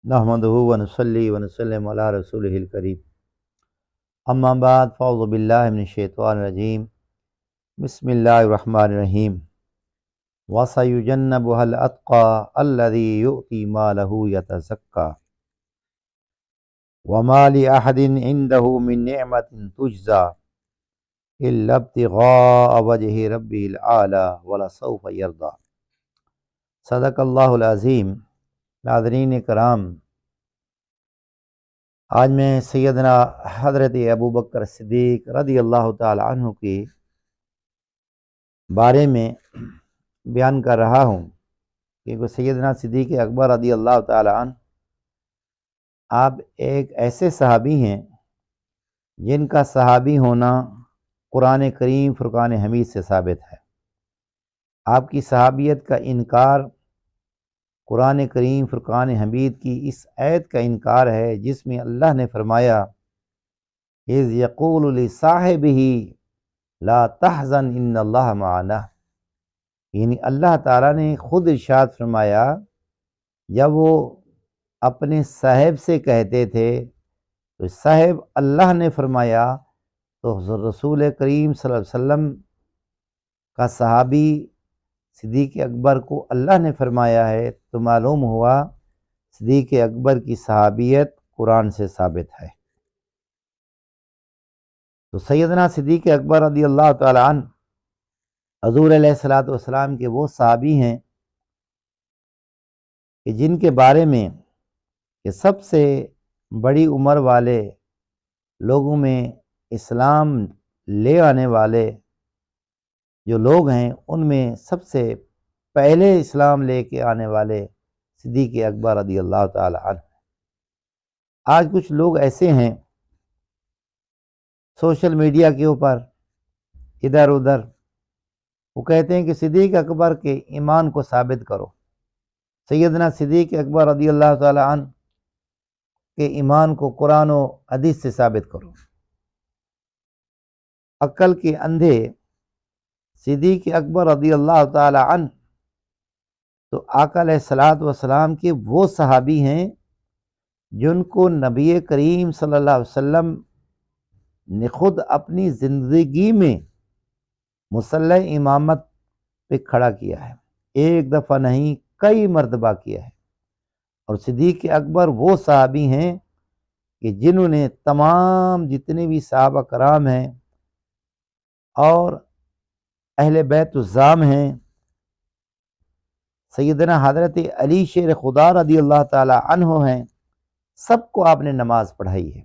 نحمدہ ونصلی ونسلم علی رسولہ الکریم، اما بعد فاعوذ باللہ من الشیطان الرجیم، بسم اللہ الرحمن الرحیم۔ وَسَيُجَنَّبُهَا الْأَتْقَى الَّذِي يُؤْتِي مَالَهُ يَتَزَكَّى وَمَا لِأَحَدٍ عِندَهُ مِن نِعْمَةٍ تُجْزَى إِلَّا ابْتِغَاءَ وَجْهِ رَبِّهِ الْأَعْلَى وَلَسَوْفَ يَرْضَى۔ صدق اللہ العظیم۔ ناظرین کرام، آج میں سیدنا حضرت ابوبکر صدیق رضی اللہ تعالی عنہ کے بارے میں بیان کر رہا ہوں، کیونکہ سیدنا صدیق اکبر رضی اللہ تعالی عنہ آپ ایک ایسے صحابی ہیں جن کا صحابی ہونا قرآن کریم فرقان حمید سے ثابت ہے۔ آپ کی صحابیت کا انکار قرآن کریم فرقان حمید کی اس آیت کا انکار ہے جس میں اللہ نے فرمایا اذ یقول لصاحبہ لا تحزن ان اللہ معنا، یعنی اللہ تعالیٰ نے خود ارشاد فرمایا جب وہ اپنے صاحب سے کہتے تھے تو صاحب اللہ نے فرمایا، تو رسول کریم صلی اللہ علیہ وسلم کا صحابی صدیق اکبر کو اللہ نے فرمایا ہے، تو معلوم ہوا صدیق اکبر کی صحابیت قرآن سے ثابت ہے۔ تو سیدنا صدیق اکبر رضی اللہ تعالی عنہ حضور علیہ الصلوۃ والسلام کے وہ صحابی ہیں کہ جن کے بارے میں کہ سب سے بڑی عمر والے لوگوں میں اسلام لے آنے والے جو لوگ ہیں ان میں سب سے پہلے اسلام لے کے آنے والے صدیق اکبر رضی اللہ تعالی عنہ۔ آج کچھ لوگ ایسے ہیں سوشل میڈیا کے اوپر ادھر ادھر، وہ کہتے ہیں کہ صدیق اکبر کے ایمان کو ثابت کرو، سیدنا صدیق اکبر رضی اللہ تعالی عنہ کے ایمان کو قرآن و حدیث سے ثابت کرو۔ عقل کے اندھے صدیق اکبر رضی اللہ تعالی عنہ تو آقا علیہ الصلوۃ والسلام کے وہ صحابی ہیں جن کو نبی کریم صلی اللہ علیہ وسلم نے خود اپنی زندگی میں مصلی امامت پہ کھڑا کیا ہے، ایک دفعہ نہیں کئی مرتبہ کیا ہے۔ اور صدیق اکبر وہ صحابی ہیں کہ جنہوں نے تمام جتنے بھی صحابہ کرام ہیں اور اہل بیت الزام ہیں، سیدنا حضرت علی شیر خدا رضی اللہ تعالی عنہ ہیں، سب کو آپ نے نماز پڑھائی ہے۔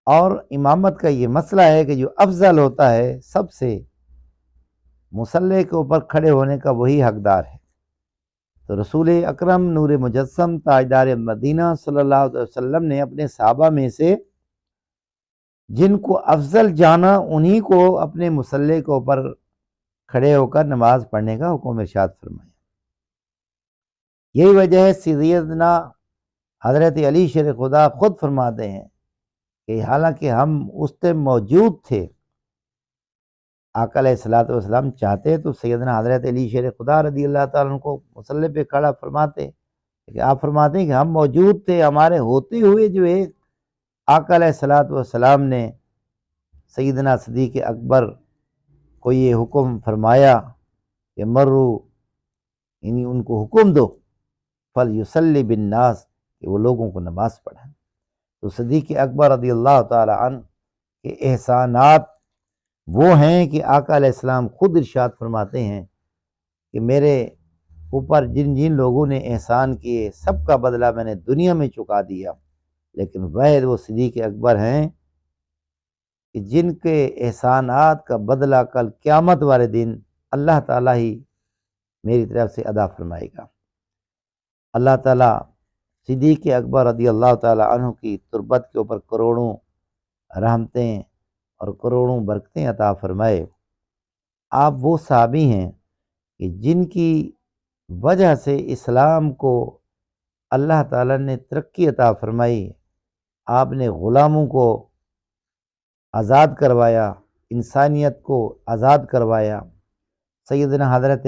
اور امامت کا یہ مسئلہ ہے کہ جو افضل ہوتا ہے سب سے مصلی کے اوپر کھڑے ہونے کا وہی حقدار ہے۔ تو رسول اکرم نور مجسم تاجدار مدینہ صلی اللہ علیہ وسلم نے اپنے صحابہ میں سے جن کو افضل جانا انہی کو اپنے مصلی کے اوپر کھڑے ہو کر نماز پڑھنے کا حکم ارشاد فرمایا۔ یہی وجہ ہے سیدنا حضرت علی شیر خدا خود فرماتے ہیں کہ حالانکہ ہم اس ٹائم موجود تھے، آقا علیہ الصلوۃ والسلام چاہتے تو سیدنا حضرت علی شیر خدا رضی اللہ تعالیٰ عنہ کو مصلی پہ کھڑا فرماتے، کہ آپ فرماتے ہیں کہ ہم موجود تھے، ہمارے ہوتے ہوئے جو ہے آقا علیہ الصلوۃ والسلام نے سیدنا صدیق اکبر کو یہ حکم فرمایا کہ مرو، یعنی ان کو حکم دو فلیصلی بالناس، کہ وہ لوگوں کو نماز پڑھائیں۔ تو صدیق اکبر رضی اللہ تعالی عنہ کے احسانات وہ ہیں کہ آقا علیہ السلام خود ارشاد فرماتے ہیں کہ میرے اوپر جن جن لوگوں نے احسان کیے سب کا بدلہ میں نے دنیا میں چکا دیا، لیکن واحد وہ صدیق اکبر ہیں کہ جن کے احسانات کا بدلہ کل قیامت والے دن اللہ تعالیٰ ہی میری طرف سے ادا فرمائے گا۔ اللہ تعالیٰ صدیق اکبر رضی اللہ تعالی عنہ کی تربت کے اوپر کروڑوں رحمتیں اور کروڑوں برکتیں عطا فرمائے۔ آپ وہ صحابی ہیں کہ جن کی وجہ سے اسلام کو اللہ تعالیٰ نے ترقی عطا فرمائی، آپ نے غلاموں کو آزاد کروایا، انسانیت کو آزاد کروایا۔ سیدنا حضرت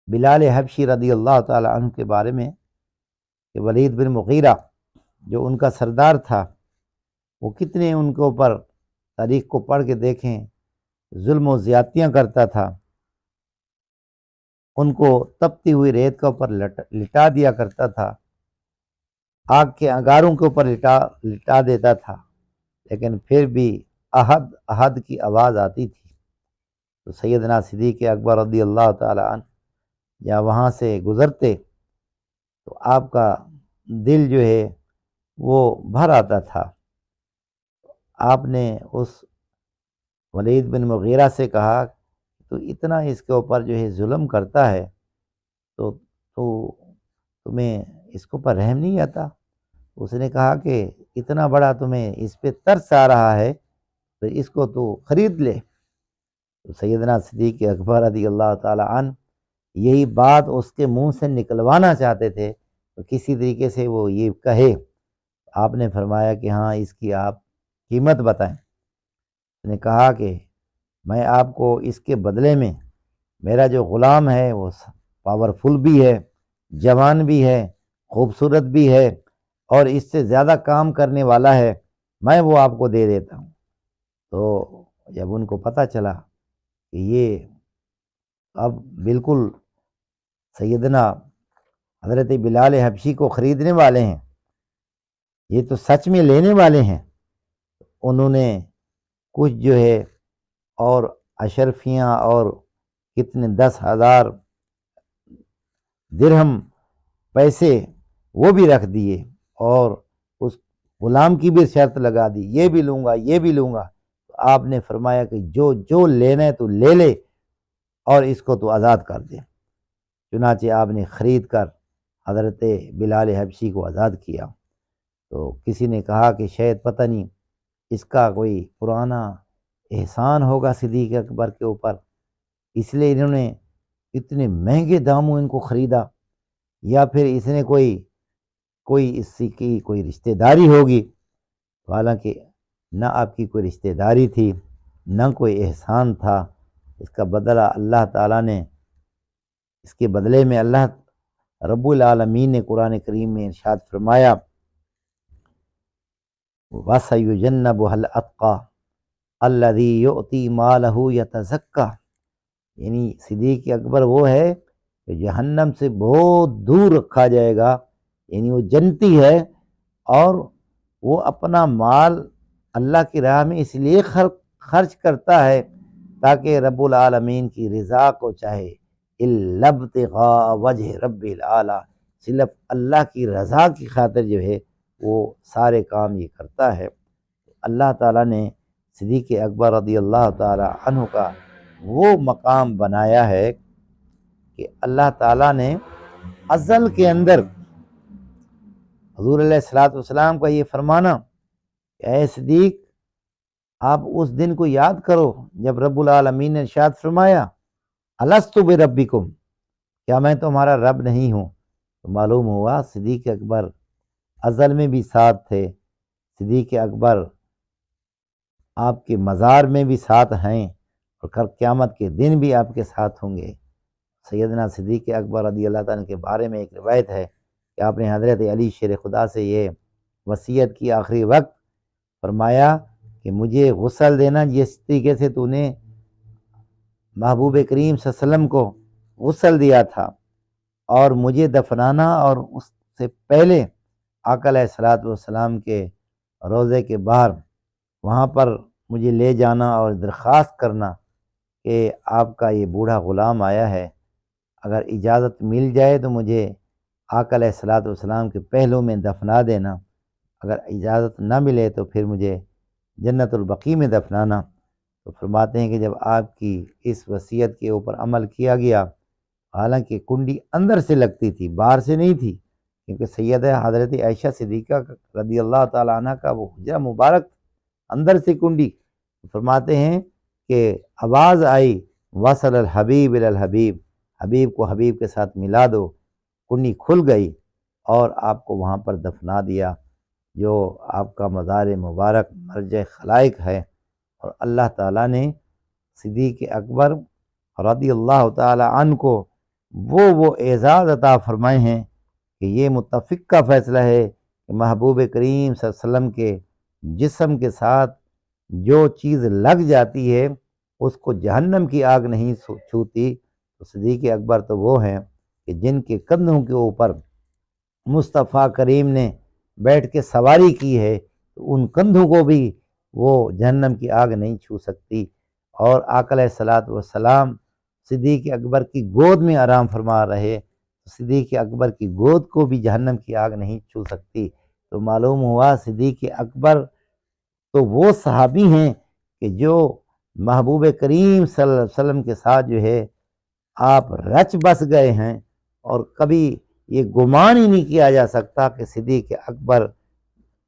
بلال حبشی رضی اللہ تعالی عنہ کے بارے میں کہ ولید بن مغیرہ جو ان کا سردار تھا، وہ کتنے ان کے اوپر تاریخ کو پڑھ کے دیکھیں ظلم و زیادتیاں کرتا تھا، ان کو تپتی ہوئی ریت کے اوپر لٹا دیا کرتا تھا، آگ کے انگاروں کے اوپر لٹا دیتا تھا، لیکن پھر بھی احد احد کی آواز آتی تھی تو سیدنا صدیق اکبر رضی اللہ تعالی عنہ یا وہاں سے گزرتے تو آپ کا دل جو ہے وہ بھر آتا تھا۔ آپ نے اس ولید بن مغیرہ سے کہا تو اتنا اس کے اوپر جو ہے ظلم کرتا ہے تو تمہیں اس کے اوپر رحم نہیں آتا؟ اس نے کہا کہ اتنا بڑا تمہیں اس پہ ترس آ رہا ہے تو اس کو تو خرید لے۔ تو سیدنا صدیق اکبر رضی اللہ تعالی عنہ یہی بات اس کے منہ سے نکلوانا چاہتے تھے تو کسی طریقے سے وہ یہ کہے، آپ نے فرمایا کہ ہاں اس کی آپ قیمت بتائیں۔ اس نے کہا کہ میں آپ کو اس کے بدلے میں میرا جو غلام ہے وہ پاورفل بھی ہے، جوان بھی ہے، خوبصورت بھی ہے اور اس سے زیادہ کام کرنے والا ہے، میں وہ آپ کو دے دیتا ہوں۔ تو جب ان کو پتہ چلا کہ یہ اب بالکل سیدنا حضرت بلال حبشی کو خریدنے والے ہیں، یہ تو سچ میں لینے والے ہیں، انہوں نے کچھ جو ہے اور اشرفیاں اور کتنے 10,000 درہم پیسے وہ بھی رکھ دیے اور اس غلام کی بھی شرط لگا دی، یہ بھی لوں گا یہ بھی لوں گا۔ تو آپ نے فرمایا کہ جو لینا ہے تو لے لے اور اس کو تو آزاد کر دے۔ چنانچہ آپ نے خرید کر حضرت بلال حبشی کو آزاد کیا۔ تو کسی نے کہا کہ شاید پتہ نہیں اس کا کوئی پرانا احسان ہوگا صدیق اکبر کے اوپر، اس لیے انہوں نے اتنے مہنگے داموں ان کو خریدا، یا پھر اس نے کوئی اس کی کوئی رشتہ داری ہوگی۔ حالانکہ نہ آپ کی کوئی رشتہ داری تھی، نہ کوئی احسان تھا، اس کا بدلہ اللہ تعالیٰ نے، اس کے بدلے میں اللہ رب العالمین نے قرآن کریم میں ارشاد فرمایا وَسَيُجَنَّبُهَا الْأَتْقَى الَّذِي يُؤْتِي مَالَهُ يَتَزَكَّى، یعنی صدیق اکبر وہ ہے کہ جہنم سے بہت دور رکھا جائے گا، یعنی وہ جنتی ہے اور وہ اپنا مال اللہ کی راہ میں اس لیے خرچ کرتا ہے تاکہ رب العالمین کی رضا کو چاہے، إِلَّا ابْتِغَاءَ وَجْهِ رَبِّ الْأَعْلَى، صرف اللہ کی رضا کی خاطر جو ہے وہ سارے کام یہ کرتا ہے۔ اللہ تعالیٰ نے صدیق اکبر رضی اللہ تعالی عنہ کا وہ مقام بنایا ہے کہ اللہ تعالیٰ نے ازل کے اندر حضور علیہ الصلوۃ والسلام کا یہ فرمانا کہ اے صدیق آپ اس دن کو یاد کرو جب رب العالمین نے ارشاد فرمایا الست بربکم، کیا میں تمہارا رب نہیں ہوں؟ تو معلوم ہوا صدیق اکبر ازل میں بھی ساتھ تھے، صدیق اکبر آپ کے مزار میں بھی ساتھ ہیں اور کل قیامت کے دن بھی آپ کے ساتھ ہوں گے۔ سیدنا صدیق اکبر رضی اللہ تعالیٰ کے بارے میں ایک روایت ہے کہ آپ نے حضرت علی شیر خدا سے یہ وصیت کی آخری وقت، فرمایا کہ مجھے غسل دینا جس طریقے سے تو نے محبوب کریم صلی اللہ علیہ وسلم کو غسل دیا تھا، اور مجھے دفنانا اور اس سے پہلے آقا علیہ الصلوۃ والسلام کے روضے کے باہر وہاں پر مجھے لے جانا اور درخواست کرنا کہ آپ کا یہ بوڑھا غلام آیا ہے، اگر اجازت مل جائے تو مجھے آقا علیہ الصلوۃ والسلام کے پہلو میں دفنا دینا، اگر اجازت نہ ملے تو پھر مجھے جنت البقیع میں دفنانا۔ تو فرماتے ہیں کہ جب آپ کی اس وصیت کے اوپر عمل کیا گیا، حالانکہ کنڈی اندر سے لگتی تھی باہر سے نہیں تھی، کیونکہ سیدہ حضرت عائشہ صدیقہ رضی اللہ تعالیٰ عنہ کا وہ حجرہ مبارک اندر سے کنڈی، فرماتے ہیں کہ آواز آئی وصل الحبیب الی الحبیب، حبیب کو حبیب کے ساتھ ملا دو، کنڈی کھل گئی اور آپ کو وہاں پر دفنا دیا، جو آپ کا مزار مبارک مرجع خلائق ہے۔ اور اللہ تعالیٰ نے صدیق اکبر رضی اللہ تعالی عنہ کو وہ اعزاز عطا فرمائے ہیں کہ یہ متفق کا فیصلہ ہے کہ محبوب کریم صلی اللہ علیہ وسلم کے جسم کے ساتھ جو چیز لگ جاتی ہے اس کو جہنم کی آگ نہیں چھوتی۔ تو صدیق اکبر تو وہ ہیں کہ جن کے کندھوں کے اوپر مصطفیٰ کریم نے بیٹھ کے سواری کی ہے، تو ان کندھوں کو بھی وہ جہنم کی آگ نہیں چھو سکتی۔ اور آقا علیہ الصلوۃ والسلام صدیق اکبر کی گود میں آرام فرما رہے، صدیق اکبر کی گود کو بھی جہنم کی آگ نہیں چھو سکتی۔ تو معلوم ہوا صدیق اکبر تو وہ صحابی ہیں کہ جو محبوب کریم صلی اللہ علیہ وسلم کے ساتھ جو ہے آپ رچ بس گئے ہیں، اور کبھی یہ گمان ہی نہیں کیا جا سکتا کہ صدیق اکبر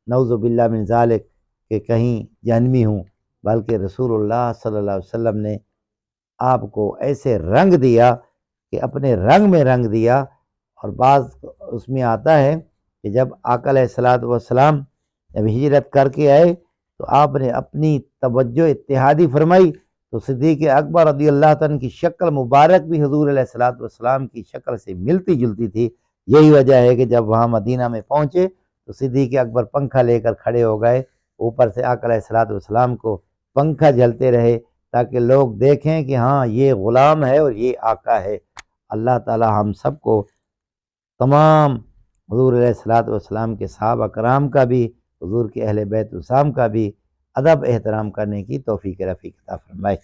نعوذ باللہ من ذالک کہ کہیں جہنمی ہوں، بلکہ رسول اللہ صلی اللہ علیہ وسلم نے آپ کو ایسے رنگ دیا کہ اپنے رنگ میں رنگ دیا۔ اور بعض اس میں آتا ہے کہ جب آقا علیہ الصلوۃ والسلام جب ہجرت کر کے آئے تو آپ نے اپنی توجہ اتحادی فرمائی، تو صدیق اکبر رضی اللہ تعالیٰ کی شکل مبارک بھی حضور علیہ الصلوۃ والسلام کی شکل سے ملتی جلتی تھی۔ یہی وجہ ہے کہ جب وہاں مدینہ میں پہنچے تو صدیق اکبر پنکھا لے کر کھڑے ہو گئے، اوپر سے آقا علیہ الصلوۃ والسلام کو پنکھا جلتے رہے تاکہ لوگ دیکھیں کہ ہاں یہ غلام ہے اور یہ آقا ہے۔ اللہ تعالی ہم سب کو تمام حضور علیہ الصلوۃ والسلام کے صحابہ کرام کا بھی، حضور کے اہل بیت السلام کا بھی ادب احترام کرنے کی توفیق رفیق عطا فرمائے۔